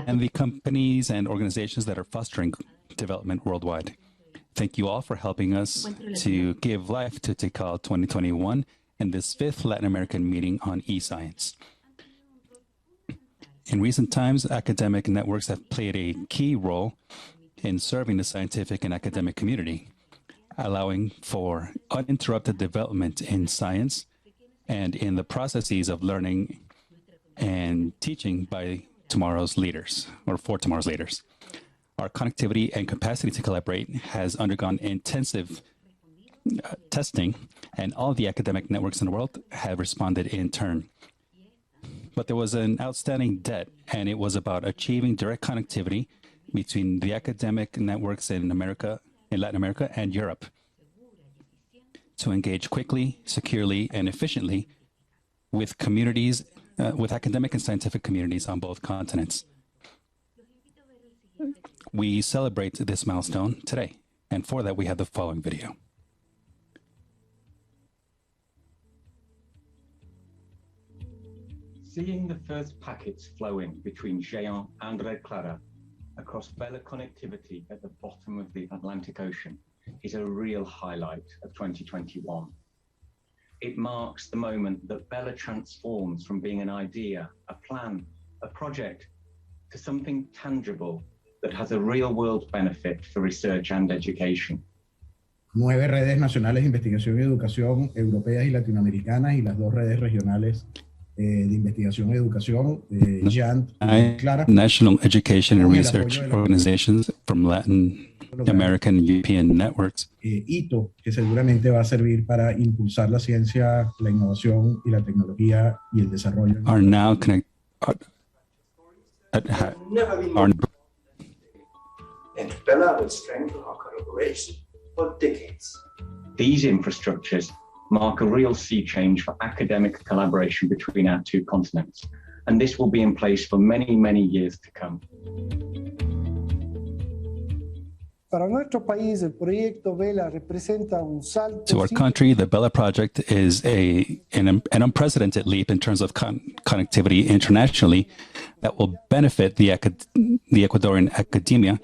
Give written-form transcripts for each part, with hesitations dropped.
And the companies and organizations that are fostering development worldwide. Thank you all for helping us to give life to TICAL2021 and this 5th Latin American meeting on e-science. In recent times, academic networks have played a key role in serving the scientific and academic community, allowing for uninterrupted development in science and in the processes of learning and teaching by tomorrow's leaders, or for tomorrow's leaders. Our connectivity and capacity to collaborate has undergone intensive testing, and all the academic networks in the world have responded in turn. But there was an outstanding debt, and it was about achieving direct connectivity between the academic networks in Latin America and Europe, to engage quickly, securely, and efficiently with communities, with academic and scientific communities on both continents. We celebrate this milestone today, and for that we have the following video. Seeing the first packets flowing between Géant and RedCLARA across Bella connectivity at the bottom of the Atlantic Ocean is a real highlight of 2021. It marks the moment that Bella transforms from being an idea, a plan, a project, to something tangible that has a real-world benefit for research and education. 9 redes nacionales de investigación y educación europeas y latinoamericanas y las 2 redes regionales de investigación y educación, GEANT y RedCLARA. National Education and Research Organizations from Latin American and European networks. Hito, que seguramente va a servir para impulsar la ciencia, la innovación y la tecnología y el desarrollo. Are now connected. And Bella will strengthen our collaboration for decades. These infrastructures mark a real sea change for academic collaboration between our 2 continents, and this will be in place for many, many years to come. Para nuestro país, el proyecto Bella representa un salto. To our country, the Bella project is an unprecedented leap in terms of connectivity internationally that will benefit the Ecuadorian academia,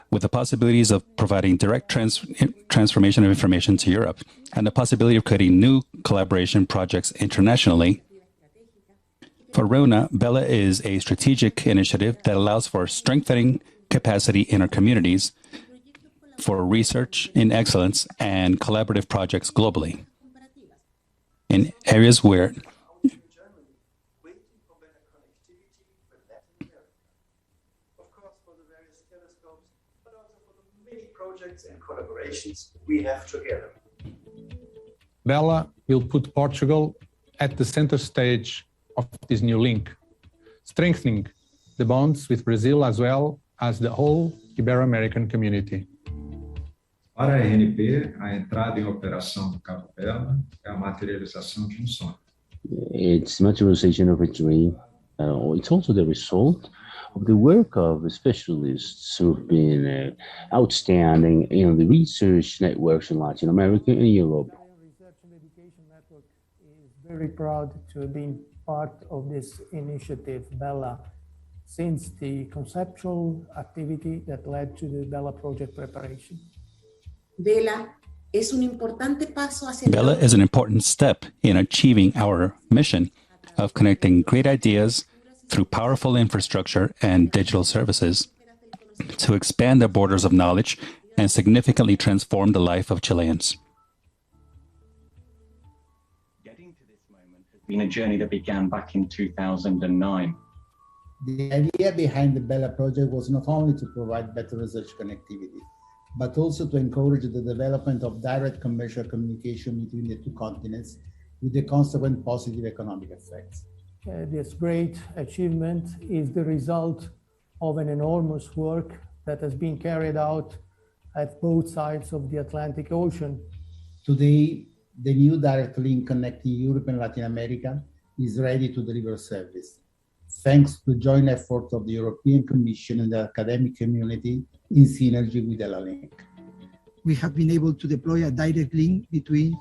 with the possibilities of providing direct transformation of information to Europe, and the possibility of creating new collaboration projects internationally. For RUNA, Bella is a strategic initiative that allows for strengthening capacity in our communities for research in excellence and collaborative projects globally in areas where And collaborations we have together. Bella will put Portugal at the center stage of this new link, strengthening the bonds with Brazil as well as the whole Ibero-American community. Para a RNP, a entrada em operação do Cabo Bella é a materialização de sonho. It's materialization of a dream. It's also the result of the work of specialists who've been outstanding in the research networks in Latin America and Europe. Research and Education Network is very proud to have been part of this initiative, Bella, since the conceptual activity that led to the Bella project preparation. Bella is an important step in achieving our mission of connecting great ideas through powerful infrastructure and digital services to expand the borders of knowledge and significantly transform the life of Chileans. Getting to this moment has been a journey that began back in 2009. The idea behind the Bella project was not only to provide better research connectivity, but also to encourage the development of direct commercial communication between the 2 continents with the consequent positive economic effects. This great achievement is the result of an enormous work that has been carried out at both sides of the Atlantic Ocean. Today, the new direct link connecting Europe and Latin America is ready to deliver service, thanks to the joint efforts of the European Commission and the academic community in synergy with Bella Link. We have been able to deploy a direct link between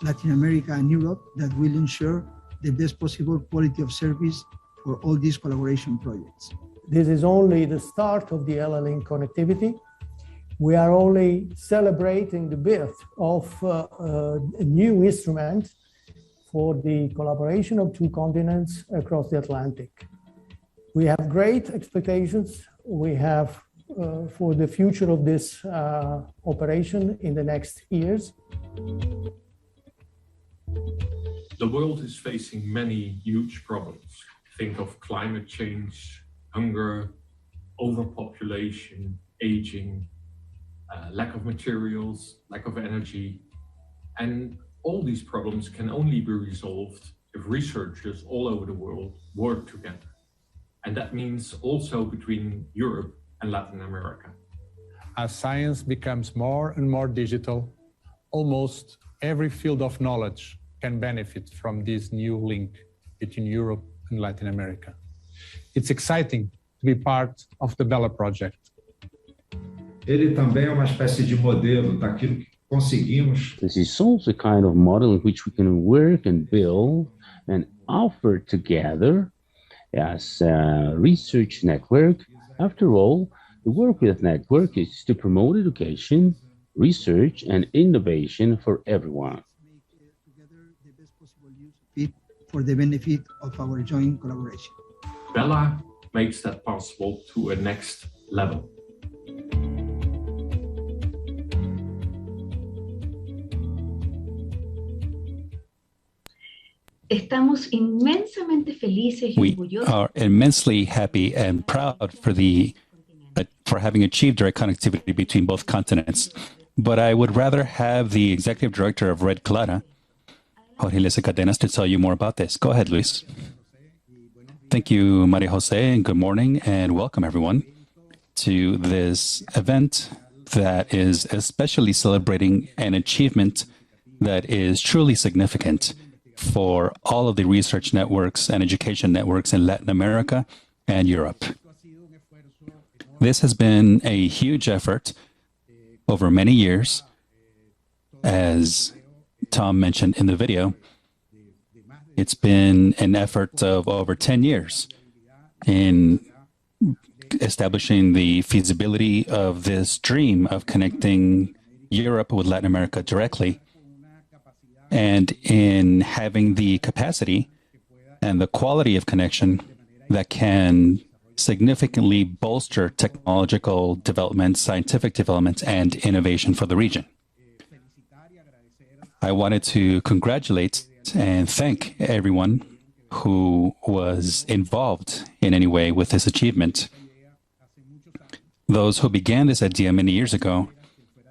Latin America and Europe that will ensure the best possible quality of service for all these collaboration projects. This is only the start of the LLink connectivity. We are only celebrating the birth of a new instrument for the collaboration of two continents across the Atlantic. We have great expectations. We have for the future of this operation in the next years. The world is facing many huge problems. Think of climate change, hunger, overpopulation, aging, lack of materials, lack of energy. And all these problems can only be resolved if researchers all over the world work together. And that means also between Europe and Latin America. As science becomes more and more digital, almost every field of knowledge can benefit from this new link between Europe and Latin America. It's exciting to be part of the Bella project. Ele também é uma espécie de modelo daquilo que conseguimos. This is also a kind of model in which we can work and build and offer together as a research network. After all, the work with network is to promote education, research, and innovation for everyone. For the benefit of our joint collaboration. Bella makes that possible to a next level. Estamos inmensamente felices y We orgullosos. are immensely happy and proud for having achieved direct connectivity between both continents. But I would rather have the executive director of RedCLARA, Eliécer Cadenas, to tell you more about this. Go ahead, Luis. Thank you, Maria Jose, and good morning, and welcome everyone to this event that is especially celebrating an achievement that is truly significant for all of the research networks and education networks in Latin America and Europe. This has been a huge effort over many years, as Tom mentioned in the video. It's been an effort of over 10 years in establishing the feasibility of this dream of connecting Europe with Latin America directly, and in having the capacity and the quality of connection that can significantly bolster technological development, scientific development, and innovation for the region. I wanted to congratulate and thank everyone who was involved in any way with this achievement. Those who began this idea many years ago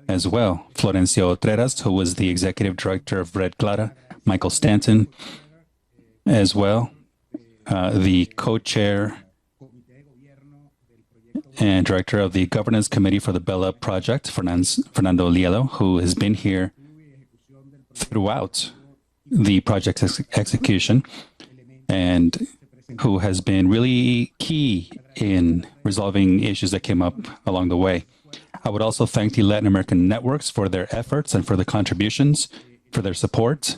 as well. Florencio Freitas, who was the executive director of RedCLARA, Michael Stanton as well, the co-chair and director of the governance committee for the Bella project, Fernando Lielo, who has been here throughout the project's execution and who has been really key in resolving issues that came up along the way. I would also thank the Latin American networks for their efforts and for the contributions, for their support.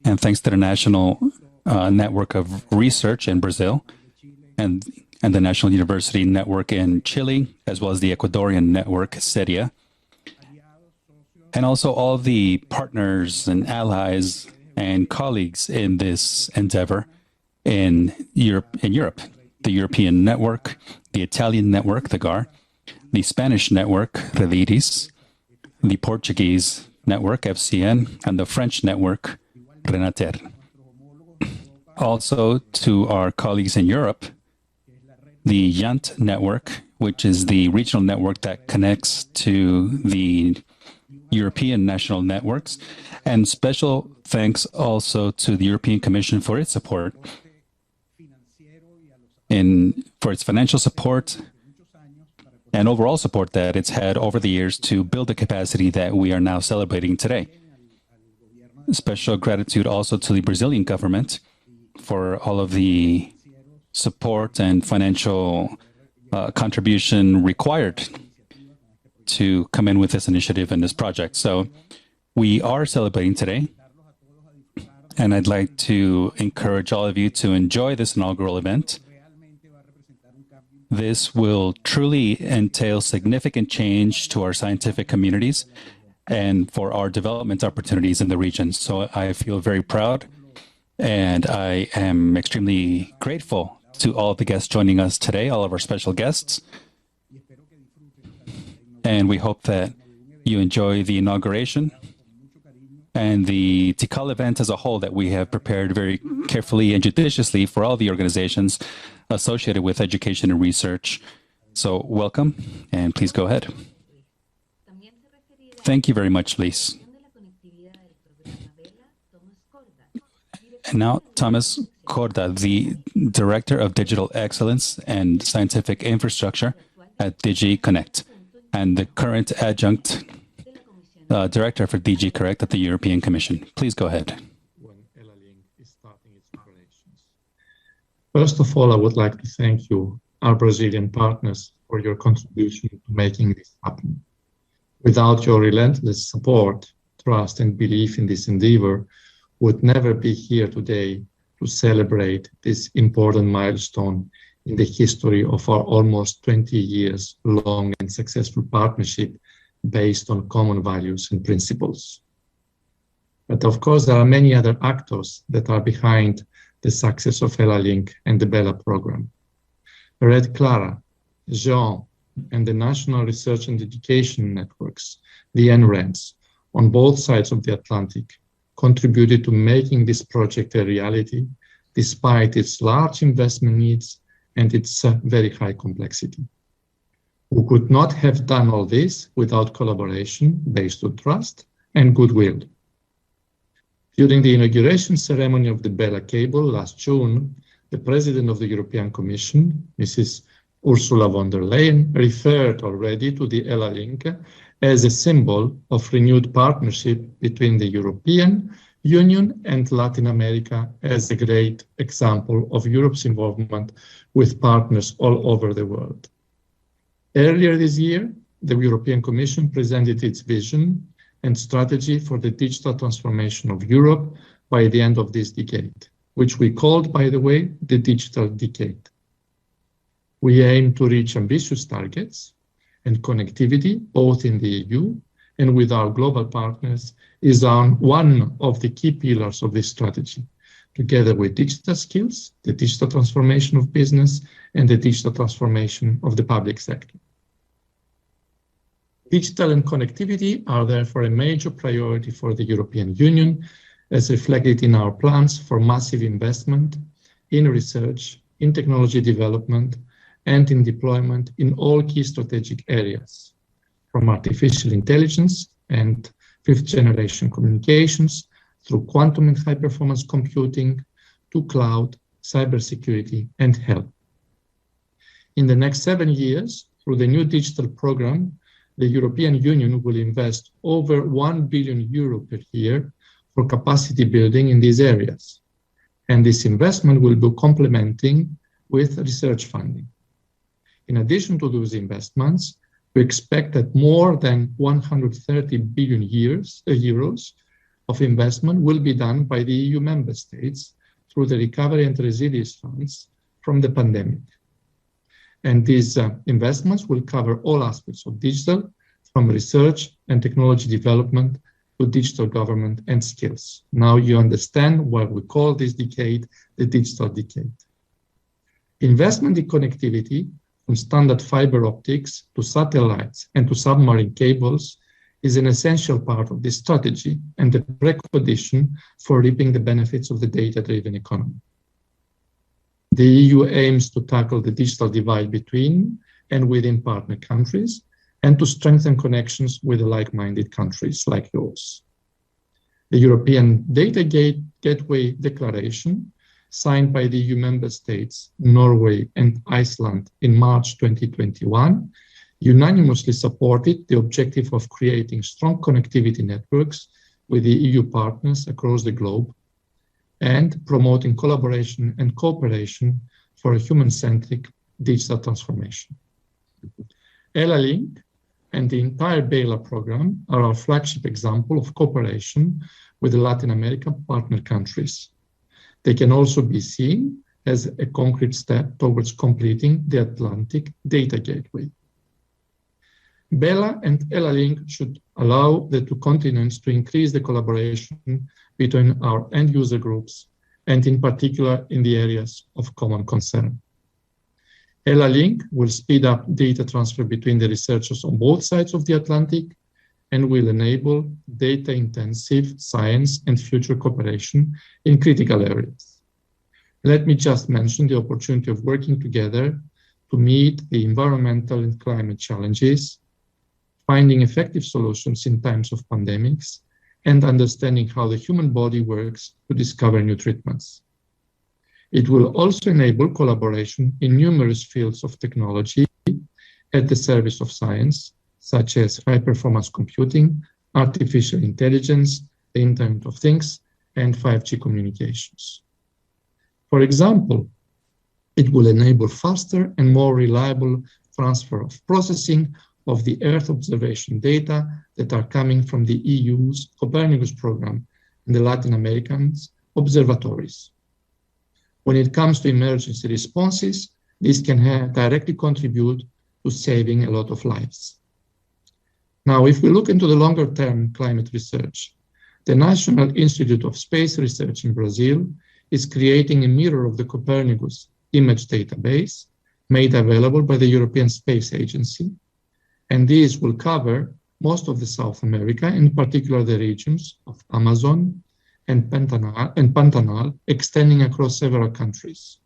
And thanks to the National Network of Research in Brazil and the National University Network in Chile, as well as the Ecuadorian network, CERIA. And also all of the partners and allies and colleagues in this endeavor in Europe, the European network, the Italian network, the GAR, the Spanish network, Rediris, the Portuguese network, FCN, and the French network, Renater. Also to our colleagues in Europe, the YANT network, which is the regional network that connects to the European national networks, and special thanks also to the European Commission for its support, for its financial support and overall support that it's had over the years to build the capacity that we are now celebrating today. Special gratitude also to the Brazilian government for all of the support and financial contribution required to come in with this initiative and this project. So We are celebrating today, and I'd like to encourage all of you to enjoy this inaugural event. This will truly entail significant change to our scientific communities and for our development opportunities in the region. So I feel very proud, and I am extremely grateful to all of the guests joining us today, all of our special guests. And we hope that you enjoy the inauguration and the TICAL event as a whole that we have prepared very carefully and judiciously for all the organizations associated with education and research. So welcome, and please go ahead. Thank you very much, Liz. And now, Thomas Skorda, the Director of Digital Excellence and Scientific Infrastructure at DG Connect, and the current adjunct Director for DG Connect at the European Commission. Please go ahead. First of all, I would like to thank you, our Brazilian partners, for your contribution to making this happen. Without your relentless support, trust, and belief in this endeavor, we would never be here today to celebrate this important milestone in the history of our almost 20 years long and successful partnership based on common values and principles. But of course, there are many other actors that are behind the success of ELA-Link and the BELA program. RedCLARA, Jean, and the National Research and Education Networks, the NRENs, on both sides of the Atlantic, contributed to making this project a reality, despite its large investment needs and its very high complexity. We could not have done all this without collaboration based on trust and goodwill. During the inauguration ceremony of the BELA cable last June, the President of the European Commission, Mrs. Ursula von der Leyen, referred already to the ELA-Link as a symbol of renewed partnership between the European Union and Latin America as a great example of Europe's involvement with partners all over the world. Earlier this year, the European Commission presented its vision and strategy for the digital transformation of Europe by the end of this decade, which we called, by the way, the Digital Decade. We aim to reach ambitious targets, and connectivity, both in the EU and with our global partners, is one of the key pillars of this strategy, together with digital skills, the digital transformation of business, and the digital transformation of the public sector. Digital and connectivity are therefore a major priority for the European Union, as reflected in our plans for massive investment in research, in technology development, and in deployment in all key strategic areas, from artificial intelligence and fifth-generation communications, through quantum and high-performance computing, to cloud, cybersecurity, and health. In the next 7 years, through the new digital program, the European Union will invest over €1 billion per year for capacity building in these areas. And this investment will be complementing with research funding. In addition to those investments, we expect that more than 130 billion euros of investment will be done by the EU member states through the recovery and resilience funds from the pandemic. And these investments will cover all aspects of digital, from research and technology development to digital government and skills. Now you understand why we call this decade the Digital Decade. Investment in connectivity, from standard fiber optics to satellites and to submarine cables, is an essential part of this strategy and the precondition for reaping the benefits of the data-driven economy. The EU aims to tackle the digital divide between and within partner countries and to strengthen connections with like-minded countries like yours. The European Data Gateway Declaration, signed by the EU member states, Norway and Iceland in March 2021, unanimously supported the objective of creating strong connectivity networks with the EU partners across the globe and promoting collaboration and cooperation for a human-centric digital transformation. ELA-Link and the entire BELA program are our flagship example of cooperation with the Latin American partner countries. They can also be seen as a concrete step towards completing the Atlantic Data Gateway. BELA and ELA-Link should allow the two continents to increase the collaboration between our end user groups, and in particular in the areas of common concern. ELA-Link will speed up data transfer between the researchers on both sides of the Atlantic and will enable data-intensive science and future cooperation in critical areas. Let me just mention the opportunity of working together to meet the environmental and climate challenges, finding effective solutions in times of pandemics, and understanding how the human body works to discover new treatments. It will also enable collaboration in numerous fields of technology at the service of science, such as high-performance computing, artificial intelligence, the Internet of Things, and 5G communications. For example, it will enable faster and more reliable transfer of processing of the Earth observation data that are coming from the EU's Copernicus program and the Latin American observatories. When it comes to emergency responses, this can directly contribute to saving a lot of lives. Now, if we look into the longer-term climate research, the National Institute of Space Research in Brazil is creating a mirror of the Copernicus image database made available by the European Space Agency, and these will cover most of the South America, in particular the regions of Amazon and Pantanal, extending across several countries: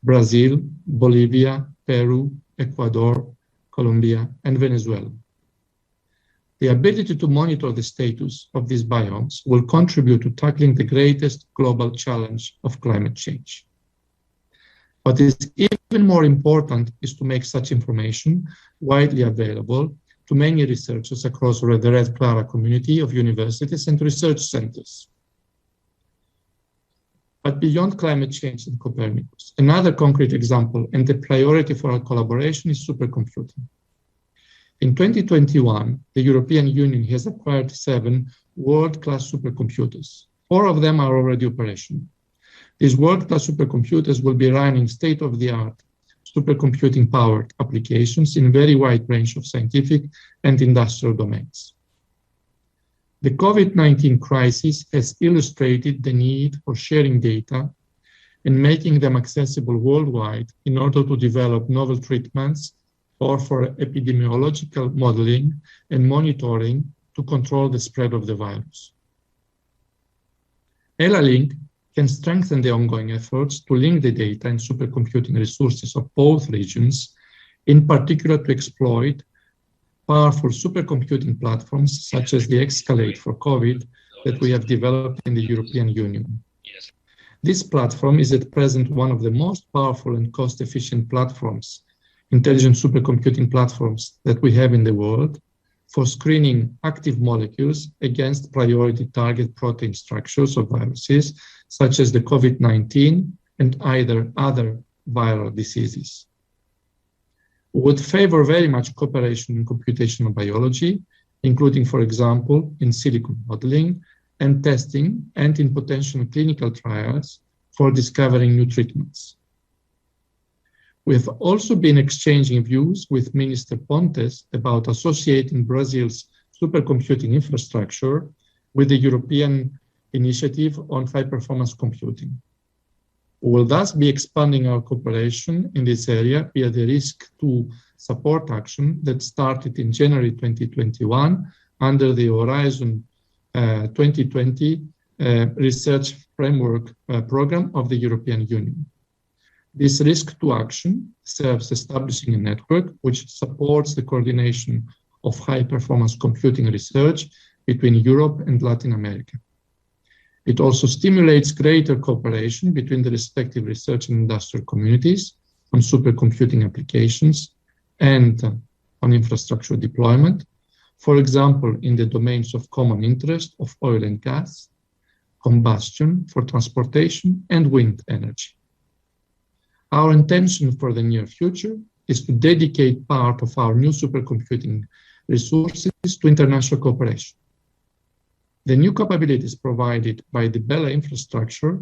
Brazil, Bolivia, Peru, Ecuador, Colombia, and Venezuela. The ability to monitor the status of these biomes will contribute to tackling the greatest global challenge of climate change. What is even more important is to make such information widely available to many researchers across the RedCLARA community of universities and research centers. But beyond climate change and Copernicus, another concrete example and the priority for our collaboration is supercomputing. In 2021, the European Union has acquired 7 world-class supercomputers. 4 of them are already operational. These world-class supercomputers will be running state-of-the-art supercomputing-powered applications in a very wide range of scientific and industrial domains. The COVID-19 crisis has illustrated the need for sharing data and making them accessible worldwide in order to develop novel treatments or for epidemiological modeling and monitoring to control the spread of the virus. ELA-Link can strengthen the ongoing efforts to link the data and supercomputing resources of both regions, in particular to exploit powerful supercomputing platforms such as the Escalate for COVID that we have developed in the European Union. This platform is at present one of the most powerful and cost-efficient platforms, intelligent supercomputing platforms that we have in the world for screening active molecules against priority target protein structures of viruses, such as the COVID-19 and other viral diseases. We would favor very much cooperation in computational biology, including, for example, in silico modeling and testing, and in potential clinical trials for discovering new treatments. We have also been exchanging views with Minister Pontes about associating Brazil's supercomputing infrastructure with the European Initiative on High-Performance Computing. We will thus be expanding our cooperation in this area via the RISC-2 support action that started in January 2021 under the Horizon 2020 Research Framework Program of the European Union. This RISC-2 action serves establishing a network which supports the coordination of high-performance computing research between Europe and Latin America. It also stimulates greater cooperation between the respective research and industrial communities on supercomputing applications and on infrastructure deployment, for example, in the domains of common interest of oil and gas, combustion for transportation, and wind energy. Our intention for the near future is to dedicate part of our new supercomputing resources to international cooperation. The new capabilities provided by the BELA infrastructure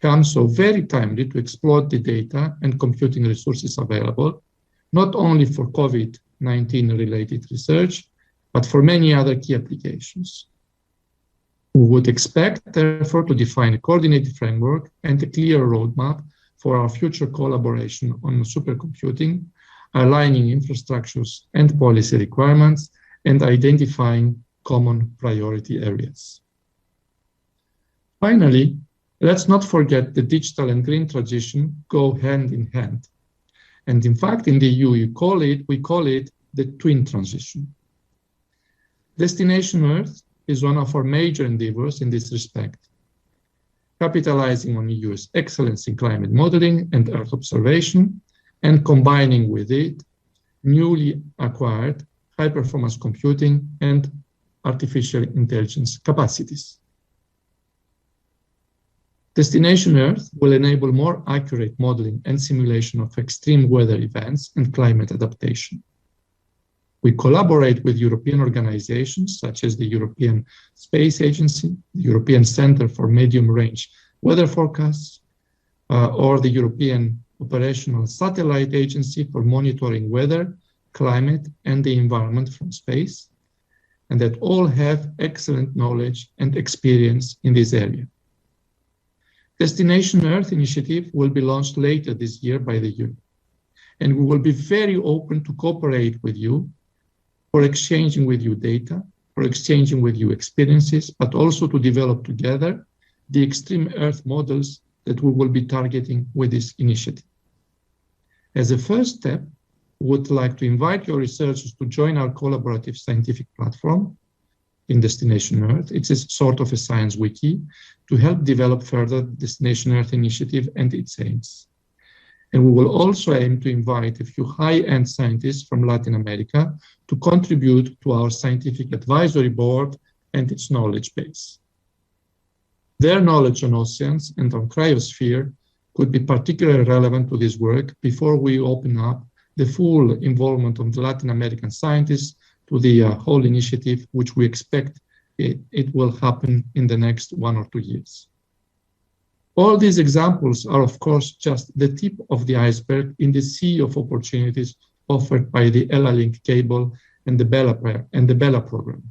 come so very timely to exploit the data and computing resources available, not only for COVID-19 related research, but for many other key applications. We would expect, therefore, to define a coordinated framework and a clear roadmap for our future collaboration on supercomputing, aligning infrastructures and policy requirements, and identifying common priority areas. Finally, let's not forget the digital and green transition go hand in hand. And in fact, in the EU, we call it the twin transition. Destination Earth is one of our major endeavors in this respect, capitalizing on EU's excellence in climate modeling and Earth observation, and combining with it newly acquired high-performance computing and artificial intelligence capacities. Destination Earth will enable more accurate modeling and simulation of extreme weather events and climate adaptation. We collaborate with European organizations such as the European Space Agency, the European Center for Medium-Range Weather Forecasts, or the European Operational Satellite Agency for monitoring weather, climate, and the environment from space, and that all have excellent knowledge and experience in this area. Destination Earth initiative will be launched later this year by the EU, and we will be very open to cooperate with you for exchanging with you data, for exchanging with you experiences, but also to develop together the extreme Earth models that we will be targeting with this initiative. As a first step, we would like to invite your researchers to join our collaborative scientific platform in Destination Earth. It's a sort of a science wiki to help develop further Destination Earth initiative and its aims. And we will also aim to invite a few high-end scientists from Latin America to contribute to our scientific advisory board and its knowledge base. Their knowledge on oceans and on cryosphere could be particularly relevant to this work before we open up the full involvement of the Latin American scientists to the whole initiative, which we expect it will happen in the next 1 or 2 years. All these examples are, of course, just the tip of the iceberg in the sea of opportunities offered by the ELA-Link cable and the BELA program.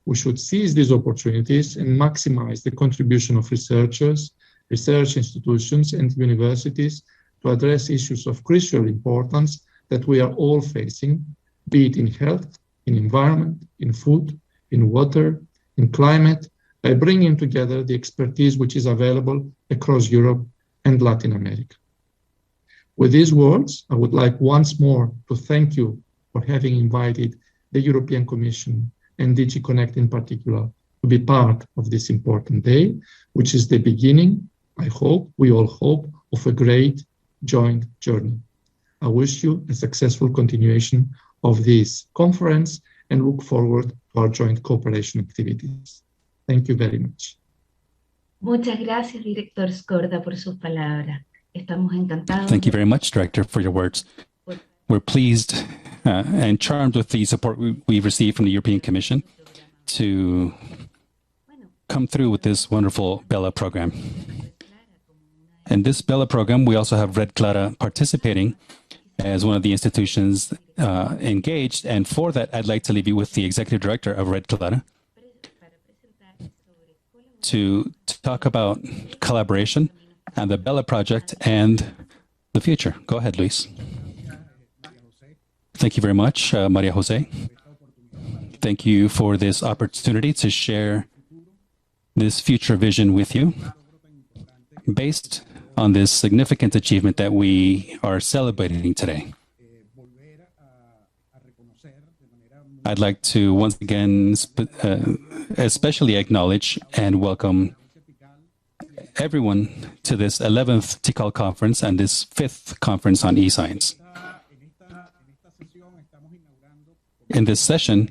We should seize these opportunities and maximize the contribution of researchers, research institutions, and universities to address issues of crucial importance that we are all facing, be it in health, in environment, in food, in water, in climate, by bringing together the expertise which is available across Europe and Latin America. With these words, I would like once more to thank you for having invited the European Commission and DG Connect in particular to be part of this important day, which is the beginning, I hope, we all hope, of a great joint journey. I wish you a successful continuation of this conference and look forward to our joint cooperation activities. Thank you very much. Muchas gracias, Director Skorda, por sus palabras. Estamos encantados. Thank you very much, Director, for your words. We're pleased and charmed with the support we've received from the European Commission to come through with this wonderful BELA program. In this BELA program, we also have RedCLARA participating as one of the institutions engaged. And for that, I'd like to leave you with the Executive Director of RedCLARA to talk about collaboration and the BELA project and the future. Go ahead, Luis. Thank you very much, Maria Jose. Thank you for this opportunity to share this future vision with you based on this significant achievement that we are celebrating today. I'd like to once again especially acknowledge and welcome everyone to this 11th TICAL conference and this 5th conference on e-science. In this session,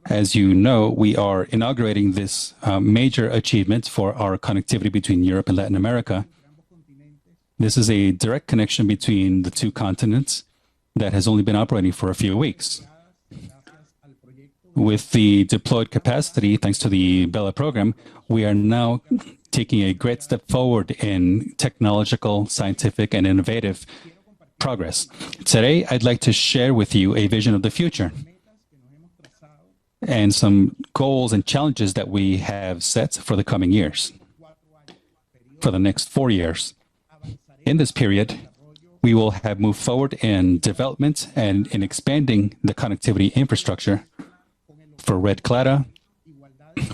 as you know, we are inaugurating this major achievement for our connectivity between Europe and Latin America. This is a direct connection between the two continents that has only been operating for a few weeks. With the deployed capacity, thanks to the Bella program, we are now taking a great step forward in technological, scientific, and innovative progress. Today, I'd like to share with you a vision of the future and some goals and challenges that we have set for the coming years, for the next 4 years. In this period, we will have moved forward in development and in expanding the connectivity infrastructure for RedCLARA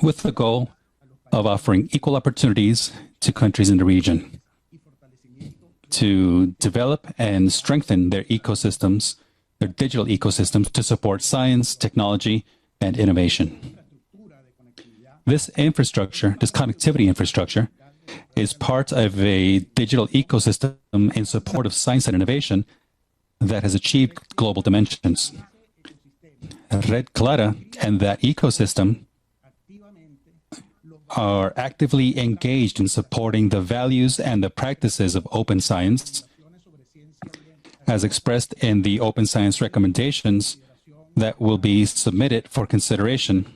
with the goal of offering equal opportunities to countries in the region to develop and strengthen their ecosystems, their digital ecosystems to support science, technology, and innovation. This infrastructure, this connectivity infrastructure, is part of a digital ecosystem in support of science and innovation that has achieved global dimensions. RedCLARA and that ecosystem are actively engaged in supporting the values and the practices of open science, as expressed in the open science recommendations that will be submitted for consideration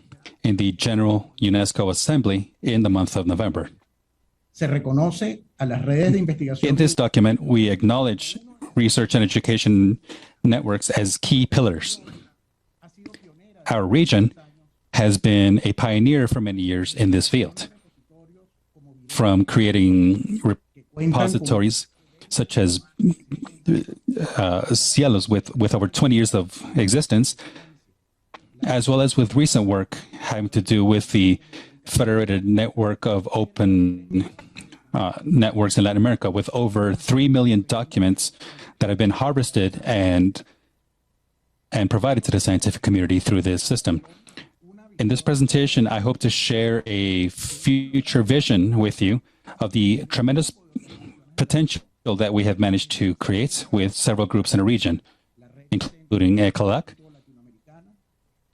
in the General UNESCO Assembly in the month of November. In this document, we acknowledge research and education networks as key pillars. Our region has been a pioneer for many years in this field, from creating repositories such as Cielos with over 20 years of existence, as well as with recent work having to do with the Federated Network of Open Networks in Latin America, with over 3 million documents that have been harvested and provided to the scientific community through this system. In this presentation, I hope to share a future vision with you of the tremendous potential that we have managed to create with several groups in the region, including ECLAC,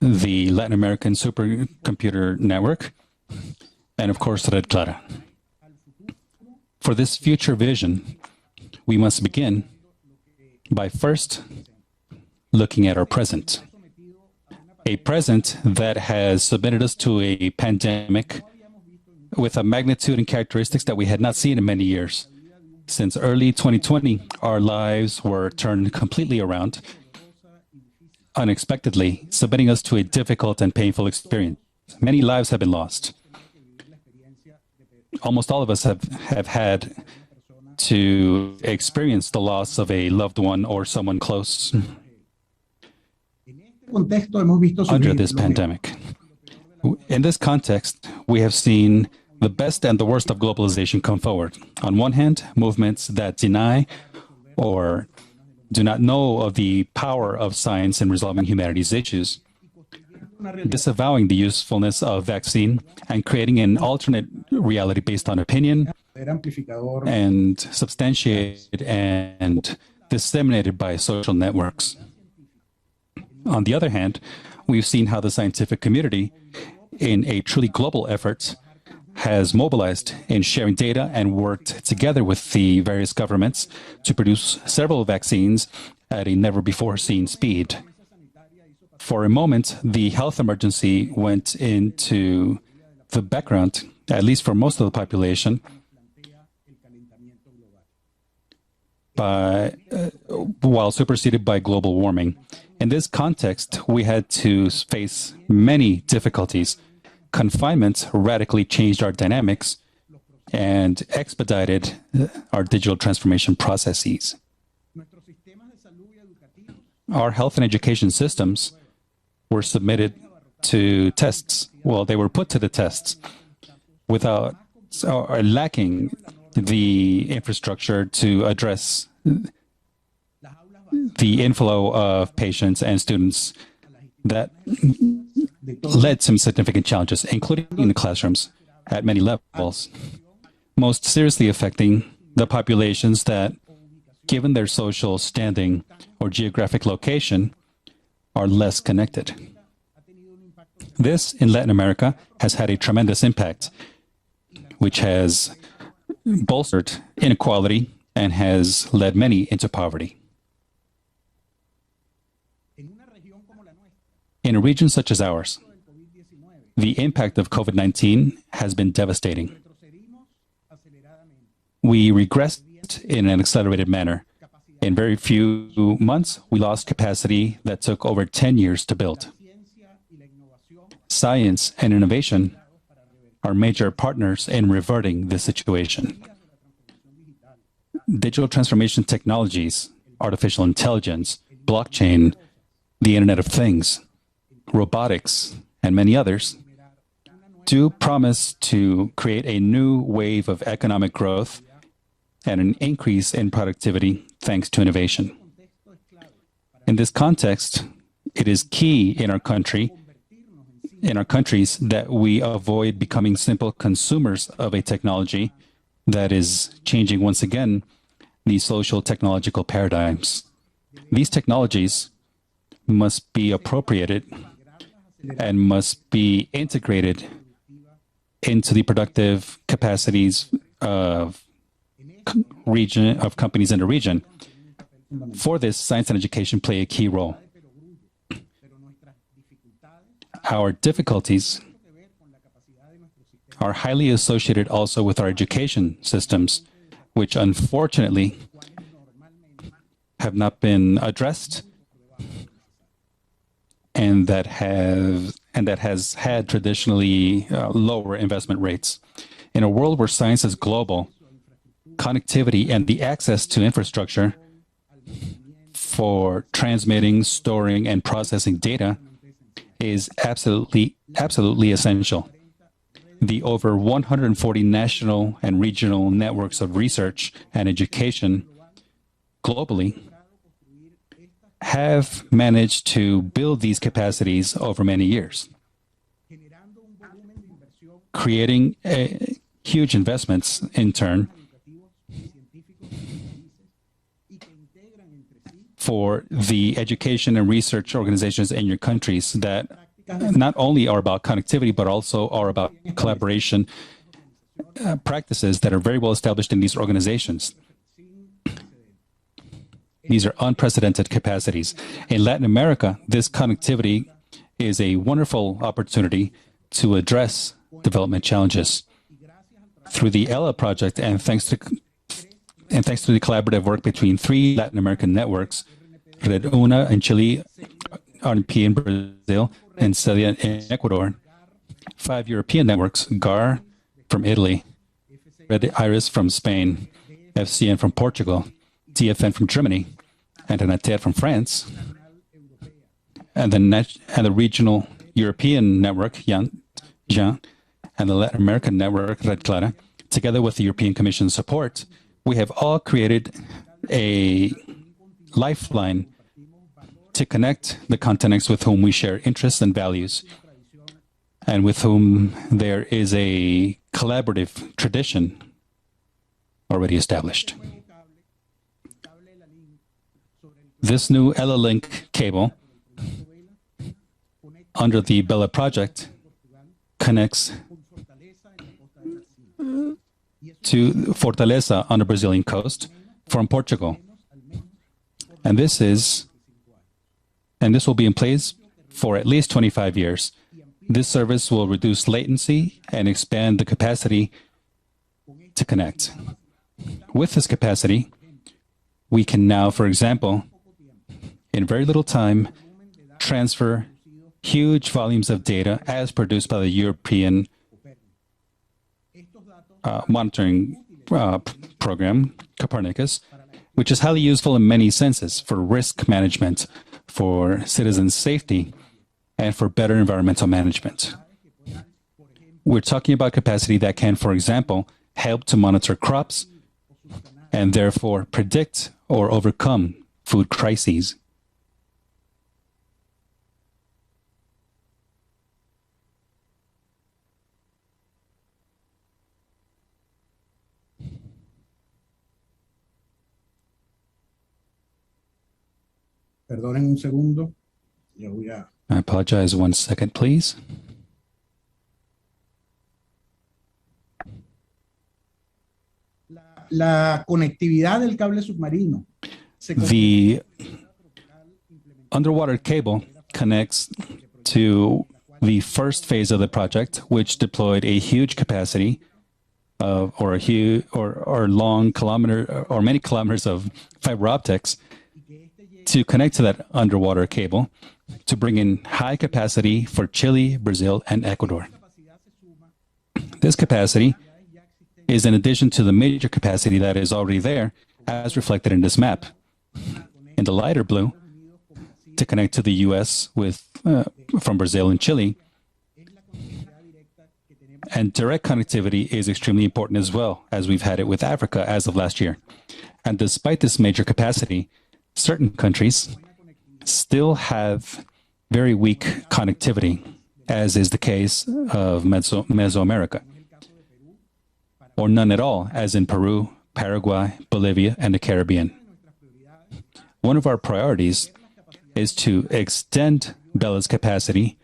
the Latin American Supercomputer Network, and of course, RedCLARA. For this future vision, we must begin by first looking at our present. A present that has submitted us to a pandemic with a magnitude and characteristics that we had not seen in many years. Since early 2020, our lives were turned completely around, unexpectedly, submitting us to a difficult and painful experience. Many lives have been lost. Almost all of us have had to experience the loss of a loved one or someone close under this pandemic. In this context, we have seen the best and the worst of globalization come forward. On one hand, movements that deny or do not know of the power of science in resolving humanity's issues, disavowing the usefulness of vaccine and creating an alternate reality based on opinion and substantiated and disseminated by social networks. On the other hand, we've seen how the scientific community, in a truly global effort, has mobilized in sharing data and worked together with the various governments to produce several vaccines at a never-before-seen speed. For a moment, the health emergency went into the background, at least for most of the population, while superseded by global warming. In this context, we had to face many difficulties. Confinement radically changed our dynamics and expedited our digital transformation processes. Our health and education systems were submitted to tests. Well, they were put to the tests without or lacking the infrastructure to address the inflow of patients and students that led to some significant challenges, including in the classrooms at many levels, most seriously affecting the populations that, given their social standing or geographic location, are less connected. This, in Latin America, has had a tremendous impact, which has bolstered inequality and has led many into poverty. In a region such as ours, The impact of COVID-19 has been devastating. We regressed in an accelerated manner. In very few months, we lost capacity that took over 10 years to build. Science and innovation are major partners in reverting this situation. Digital transformation technologies, artificial intelligence, blockchain, the Internet of Things, robotics, and many others do promise to create a new wave of economic growth and an increase in productivity thanks to innovation. In this context, it is key in our countries that we avoid becoming simple consumers of a technology that is changing once again the social technological paradigms. These technologies must be appropriated and must be integrated into the productive capacities of companies in the region. For this, science and education play a key role. Our difficulties are highly associated also with our education systems, which unfortunately have not been addressed and that has had traditionally lower investment rates. In a world where science is global, connectivity and the access to infrastructure for transmitting, storing, and processing data is absolutely essential. The over 140 national and regional networks of research and education globally have managed to build these capacities over many years, creating huge investments in turn for the education and research organizations in your countries that not only are about connectivity, but also are about collaboration practices that are very well established in these organizations. These are unprecedented capacities. In Latin America, this connectivity is a wonderful opportunity to address development challenges. Through the ELA project and thanks to the collaborative work between 3 Latin American networks, Red Una in Chile, RNP in Brazil, and Celia in Ecuador, 5 European networks, GAR from Italy, Red Iris from Spain, FCN from Portugal, TFN from Germany, and Anater from France, and the regional European network, JAN, and the Latin American network, RedCLARA, together with the European Commission support, we have all created a lifeline to connect the continents with whom we share interests and values, and with whom there is a collaborative tradition already established. This new ELA link cable under the Bella project connects to Fortaleza on the Brazilian coast from Portugal. And this will be in place for at least 25 years. This service will reduce latency and expand the capacity to connect. With this capacity, we can now, for example, in very little time, transfer huge volumes of data as produced by the European monitoring program, Copernicus, which is highly useful in many senses for risk management, for citizen safety, and for better environmental management. We're talking about capacity that can, for example, help to monitor crops and therefore predict or overcome food crises. Perdonen un segundo. Ya voy a... I apologize, 1 second, please. La conectividad del cable submarino. The underwater cable connects to the first phase of the project, which deployed a huge capacity of, or long kilometer or many kilometers of fiber optics to connect to that underwater cable to bring in high capacity for Chile, Brazil, and Ecuador. This capacity is in addition to the major capacity that is already there, as reflected in this map. In the lighter blue, to connect to the U.S. with from Brazil and Chile. And direct connectivity is extremely important as well, as we've had it with Africa as of last year. And despite this major capacity, certain countries still have very weak connectivity, as is the case of Mesoamerica, or none at all, as in Peru, Paraguay, Bolivia, and the Caribbean. One of our priorities is to extend Bella's capacity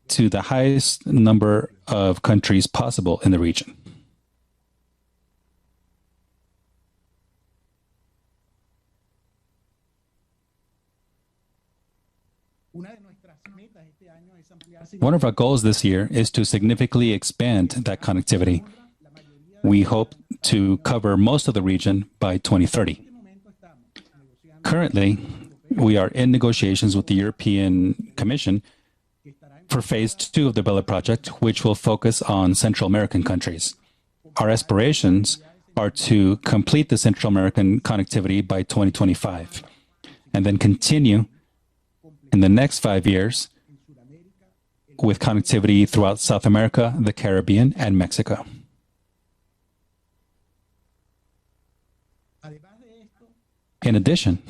to the highest number of countries possible in the region. One of our goals this year is to significantly expand that connectivity. We hope to cover most of the region by 2030. Currently, we are in negotiations with the European Commission for phase 2 of the Bella project, which will focus on Central American countries. Our aspirations are to complete the Central American connectivity by 2025, and then continue in the next 5 years with connectivity throughout South America, the Caribbean, and Mexico. In addition,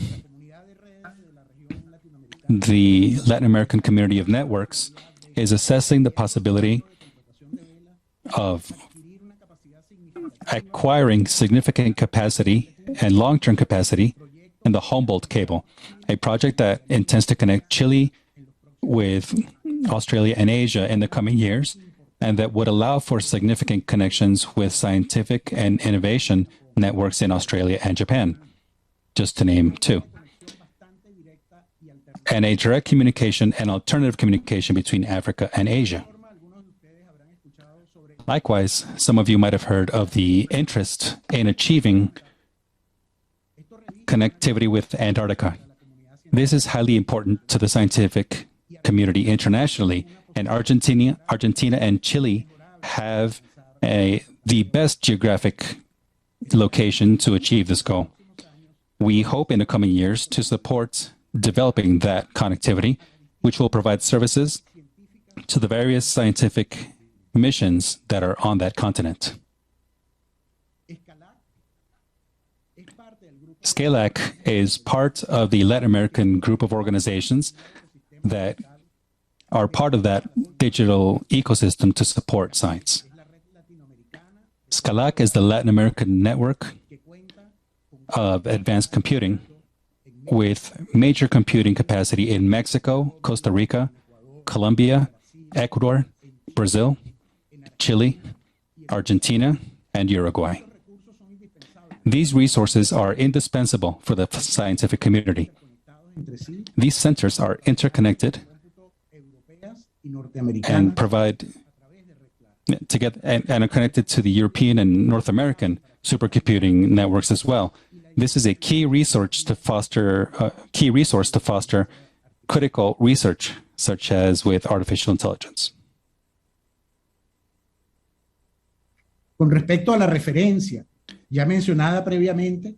the Latin American Community of Networks is assessing the possibility of acquiring significant capacity and long-term capacity in the Humboldt cable, a project that intends to connect Chile with Australia and Asia in the coming years, and that would allow for significant connections with scientific and innovation networks in Australia and Japan, just to name two. And a direct communication and alternative communication between Africa and Asia. Likewise, some of you might have heard of the interest in achieving connectivity with Antarctica. This is highly important to the scientific community internationally, and Argentina and Chile have the best geographic location to achieve this goal. We hope in the coming years to support developing that connectivity, which will provide services to the various scientific missions that are on that continent. SCALAC is part of the Latin American group of organizations that are part of that digital ecosystem to support science. SCALAC is the Latin American network of advanced computing with major computing capacity in Mexico, Costa Rica, Colombia, Ecuador, Brazil, Chile, Argentina, and Uruguay. These resources are indispensable for the scientific community. These centers are interconnected and provide and are connected to the European and North American supercomputing networks as well. This is a key resource to foster critical research, such as with artificial intelligence. Con respecto a la referencia ya mencionada previamente,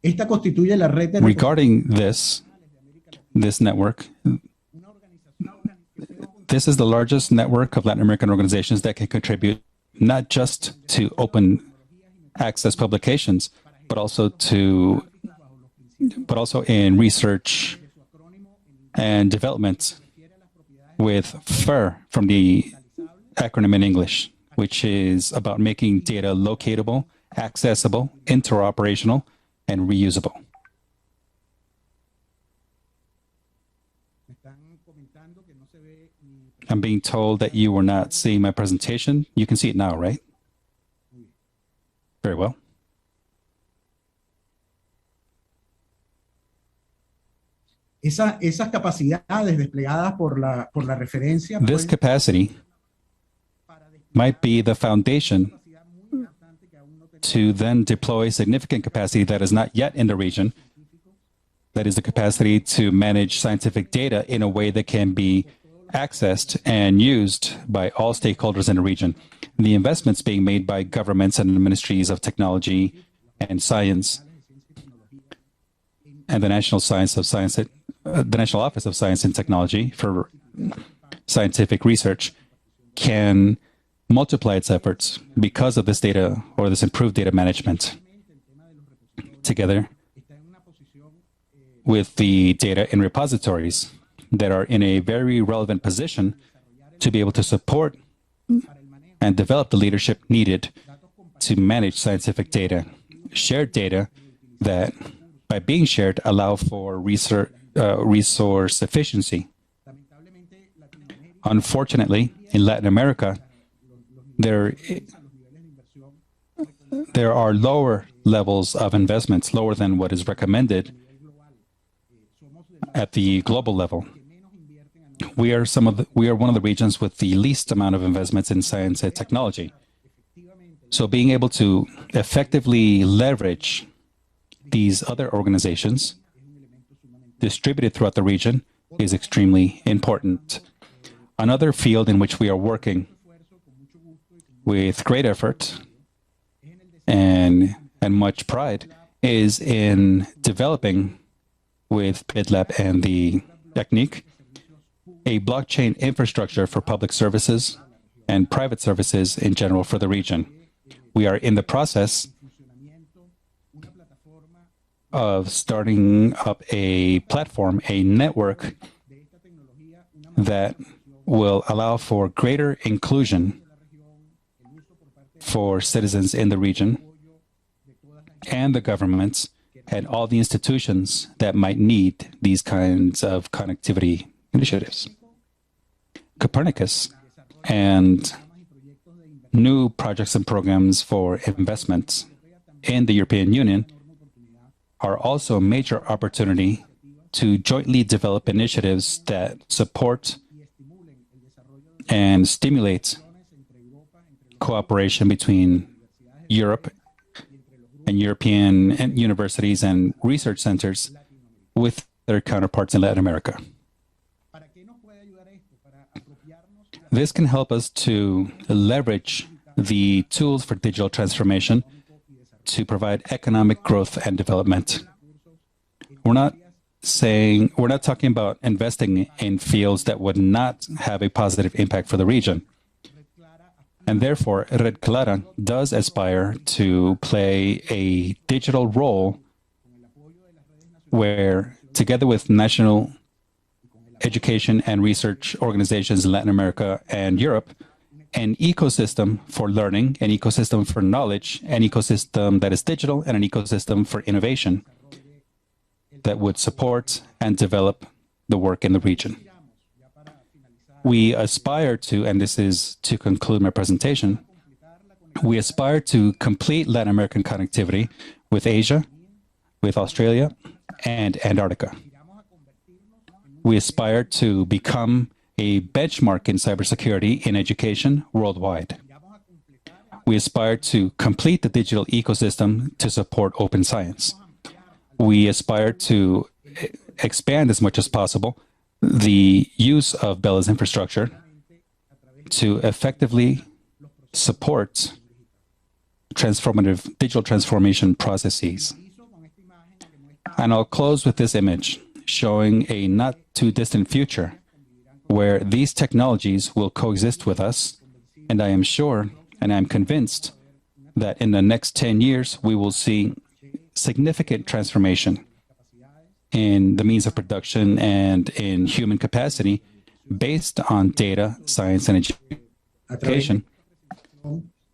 esta constituye la red de regarding this network. This is the largest network of Latin American organizations that can contribute not just to open access publications, but also in research and development, with FIR from the acronym in English, which is about making data locatable, accessible, interoperational, and reusable. I'm being told that you were not seeing my presentation. You can see it now, right? Very well. Esas capacidades desplegadas por la referencia. This capacity might be the foundation to then deploy significant capacity that is not yet in the region. That is the capacity to manage scientific data in a way that can be accessed and used by all stakeholders in the region. The investments being made by governments and the ministries of technology and science and the National Office of Science and Technology for scientific research can multiply its efforts because of this data or this improved data management. Together with the data in repositories that are in a very relevant position to be able to support and develop the leadership needed to manage scientific data, shared data that, by being shared, allow for resource efficiency. Unfortunately, in Latin America, there are lower levels of investments, lower than what is recommended at the global level. We are one of the regions with the least amount of investments in science and technology. So being able to effectively leverage these other organizations distributed throughout the region is extremely important. Another field in which we are working with great effort and much pride is in developing with PIDLab and the technique a blockchain infrastructure for public services and private services in general for the region. We are in the process of starting up a platform, a network that will allow for greater inclusion for citizens in the region and the governments and all the institutions that might need these kinds of connectivity initiatives. Copernicus and new projects and programs for investments in the European Union are also a major opportunity to jointly develop initiatives that support and stimulate cooperation between Europe and European universities and research centers with their counterparts in Latin America. This can help us to leverage the tools for digital transformation to provide economic growth and development. We're not talking about investing in fields that would not have a positive impact for the region. And therefore, RedCLARA does aspire to play a digital role where, together with national education and research organizations in Latin America and Europe, an ecosystem for learning, an ecosystem for knowledge, an ecosystem that is digital, and an ecosystem for innovation that would support and develop the work in the region. We aspire to, and this is to conclude my presentation, we aspire to complete Latin American connectivity with Asia, with Australia, and Antarctica. We aspire to become a benchmark in cybersecurity in education worldwide. We aspire to complete the digital ecosystem to support open science. We aspire to expand as much as possible the use of Bella's infrastructure to effectively support transformative digital transformation processes. And I'll close with this image showing a not too distant future where these technologies will coexist with us. And I am sure, and I'm convinced, that in the next 10 years, we will see significant transformation in the means of production and in human capacity based on data, science, and education.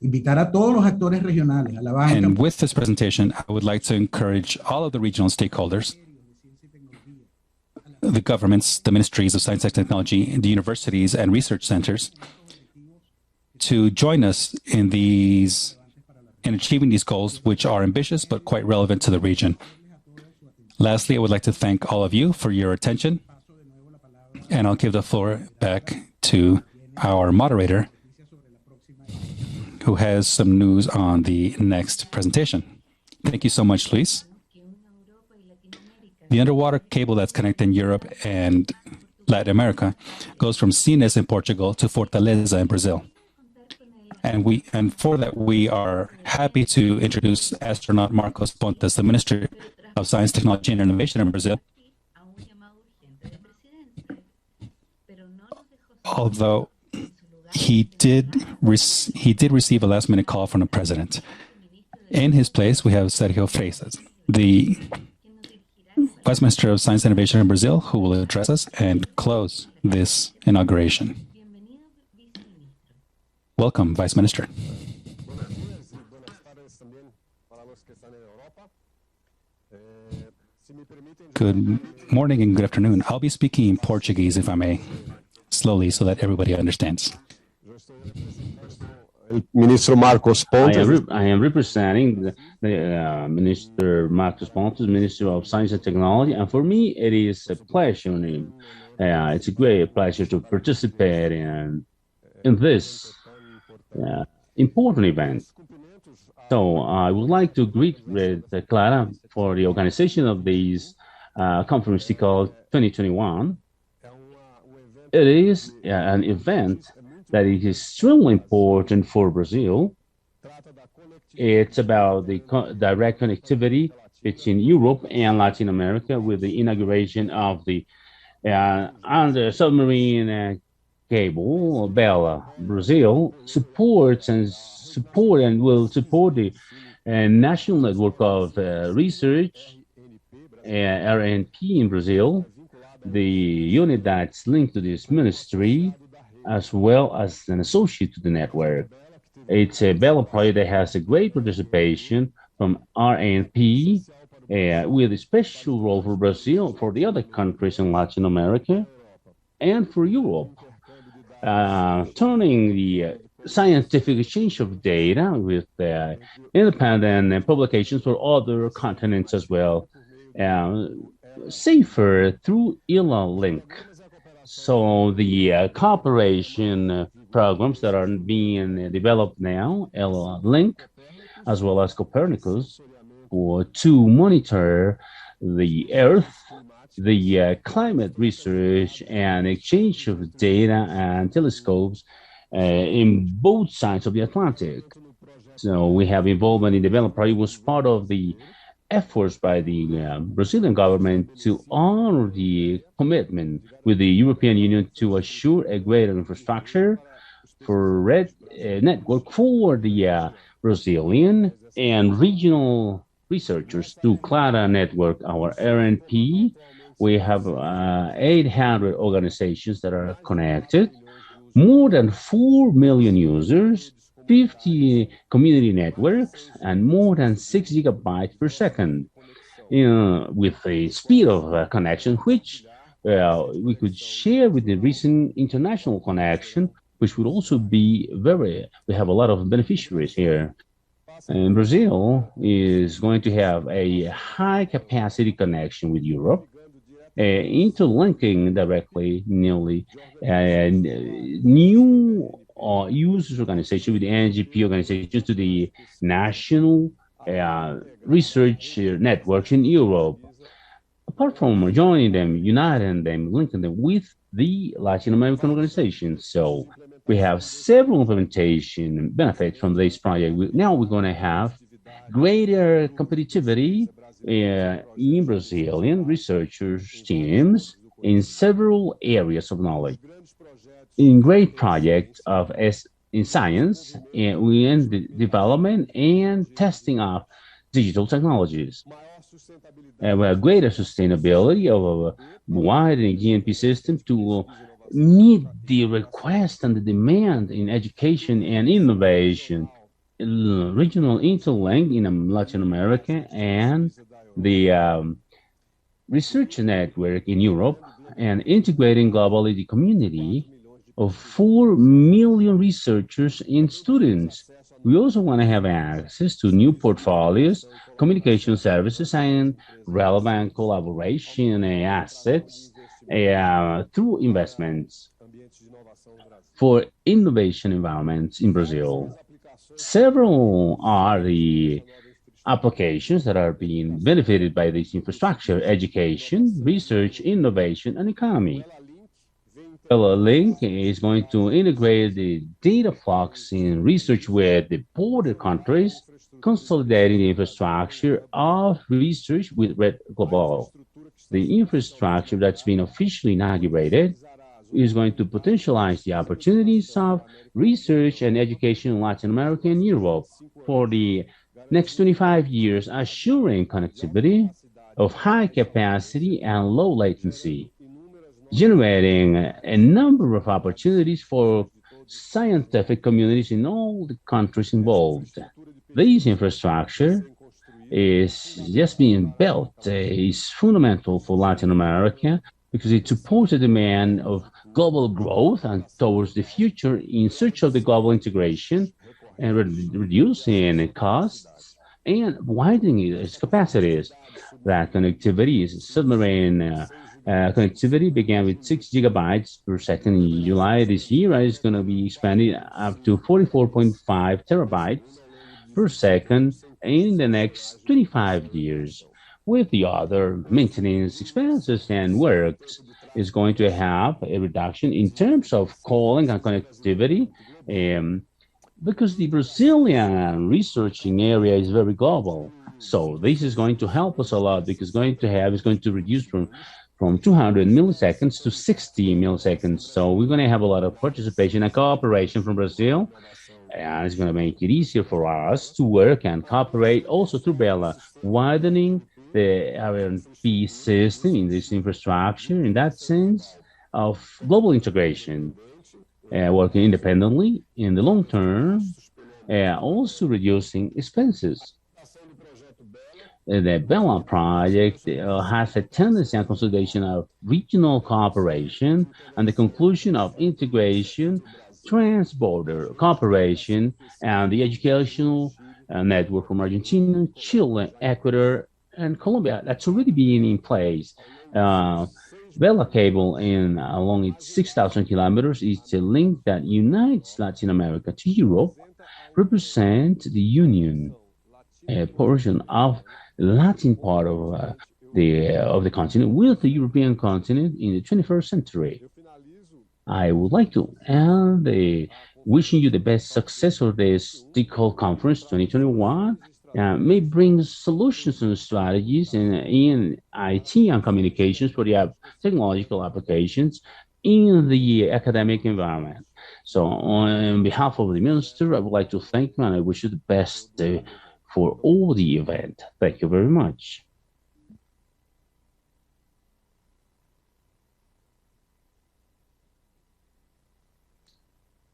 And with this presentation, I would like to encourage all of the regional stakeholders, the governments, the ministries of science and technology, the universities and research centers, to join us in achieving these goals, which are ambitious but quite relevant to the region. Lastly, I would like to thank all of you for your attention, and I'll give the floor back to our moderator, who has some news on the next presentation. Thank you so much, Luis. The underwater cable that's connecting Europe and Latin America goes from Sines in Portugal to Fortaleza in Brazil. And for that, we are happy to introduce astronaut Marcos Pontes, the Minister of Science, Technology, and Innovation in Brazil. Although he did receive a last-minute call from the president. In his place, we have Sergio Freitas, the Vice Minister of Science and Innovation in Brazil, who will address us and close this inauguration. Welcome, Vice Minister. Good morning and good afternoon. I'll be speaking in Portuguese, if I may, slowly so that everybody understands. Minister Marcos Pontes. I am representing the Minister Marcos Pontes, Minister of Science and Technology, and for me it is a pleasure. It's a great pleasure to participate in this important event. So I would like to greet RedCLARA for the organization of this conference TICAL2021. It is an event that is extremely important for Brazil. It's about the direct connectivity between Europe and Latin America with the inauguration of the under-submarine cable, Bella. Brazil supports and will support the national network of research, RNP in Brazil, the unit that's linked to this ministry, as well as an associate to the network. It's a Bella project that has a great participation from RNP, with a special role for Brazil, for the other countries in Latin America, and for Europe. Turning the scientific exchange of data with independent publications for other continents as well, safer through ILA link. So the cooperation programs that are being developed now, ILA link, as well as Copernicus, to monitor the Earth, the climate research and exchange of data and telescopes in both sides of the Atlantic. So we have involvement in development project was part of the efforts by the Brazilian government to honor the commitment with the European Union to assure a greater infrastructure for network for the Brazilian and regional researchers to CLARA network, our RNP. We have 800 organizations that are connected, more than 4 million users, 50 community networks, and more than 6 gigabytes per second, with a speed of connection, which we could share with the recent international connection, which would also be we have a lot of beneficiaries here. And Brazil is going to have a high capacity connection with Europe, interlinking directly nearly new users organization with the NGP organizations to the national research networks in Europe. Apart from joining them, uniting them, linking them with the Latin American organizations. So we have several implementation benefits from this project. Now we're going to have greater competitivity in Brazilian researchers teams in several areas of knowledge. In great projects in science, we in the development and testing of digital technologies. We have greater sustainability of a widening GNP system to meet the request and the demand in education and innovation, regional interlink in Latin America, and the research network in Europe, and integrating globally the community of 4 million researchers and students We also want to have access to new portfolios, communication services, and relevant collaboration assets through investments for innovation environments in Brazil. Several are the applications that are being benefited by this infrastructure: education, research, innovation, and economy. Bella Link is going to integrate the data flux in research with the border countries, consolidating the infrastructure of research with Red Global. The infrastructure that's been officially inaugurated is going to potentialize the opportunities of research and education in Latin America and Europe for the next 25 years, assuring connectivity of high capacity and low latency, generating a number of opportunities for scientific communities in all the countries involved. This infrastructure is just being built, is fundamental for Latin America because it supports the demand of global growth and towards the future in search of the global integration and reducing costs and widening its capacities. That connectivity is submarine connectivity began with 6 gigabytes per second in July this year. It's going to be expanded up to 44.5 terabytes per second in the next 25 years. With the other maintenance expenses and works, is going to have a reduction in terms of calling and connectivity because the Brazilian researching area is very global. So this is going to help us a lot because it's going to reduce from 200 milliseconds to 60 milliseconds. So we're going to have a lot of participation and cooperation from Brazil. And it's going to make it easier for us to work and cooperate also through Bella, widening the R&D system in this infrastructure in that sense of global integration, working independently in the long term, also reducing expenses. The Bella project has a tendency on consolidation of regional cooperation and the conclusion of integration, trans-border cooperation, and the educational network from Argentina, Chile, Ecuador, and Colombia. That's already been in place. Bella cable along its 6,000 kilometers is a link that unites Latin America to Europe, represent the union, a portion of the Latin part of the continent with the European continent in the 21st century. I would like to end wishing you the best success for this TICAL conference 2021. May bring solutions and strategies in IT and communications for the technological applications in the academic environment. So on behalf of the Minister, I would like to thank you and I wish you the best for all the event. Thank you very much.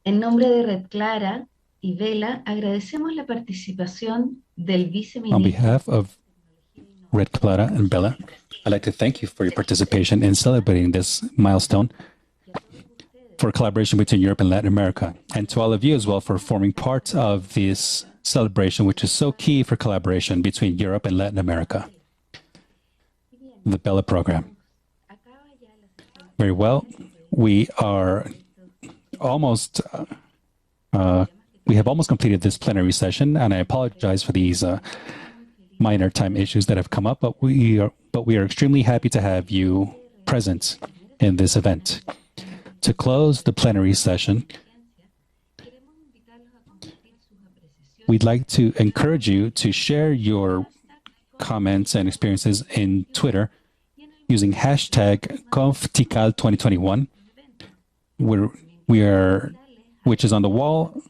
En nombre de RedCLARA y Vela, agradecemos la participación del viceministro. On behalf of RedCLARA and Bella, I'd like to thank you for your participation in celebrating this milestone for collaboration between Europe and Latin America, and to all of you as well for forming part of this celebration, which is so key for collaboration between Europe and Latin America. The Bella program. Very well. We are almost we have almost completed this plenary session, and I apologize for these minor time issues that have come up, but we are extremely happy to have you present in this event. To close the plenary session, we'd like to encourage you to share your comments and experiences in Twitter using hashtag TICAL2021, which is on the wall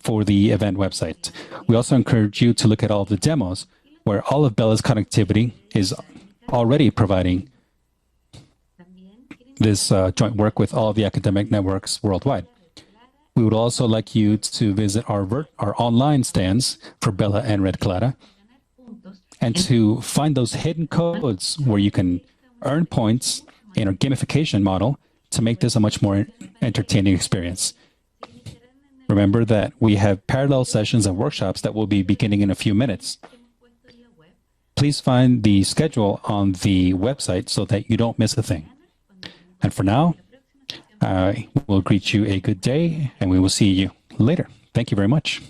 for the event website. We also encourage you to look at all of the demos where all of Bella's connectivity is already providing this joint work with all of the academic networks worldwide. We would also like you to visit our online stands for Bella and RedCLARA and to find those hidden codes where you can earn points in our gamification model to make this a much more entertaining experience. Remember that we have parallel sessions and workshops that will be beginning in a few minutes. Please find the schedule on the website so that you don't miss a thing. And for now, I will greet you a good day, and we will see you later. Thank you very much.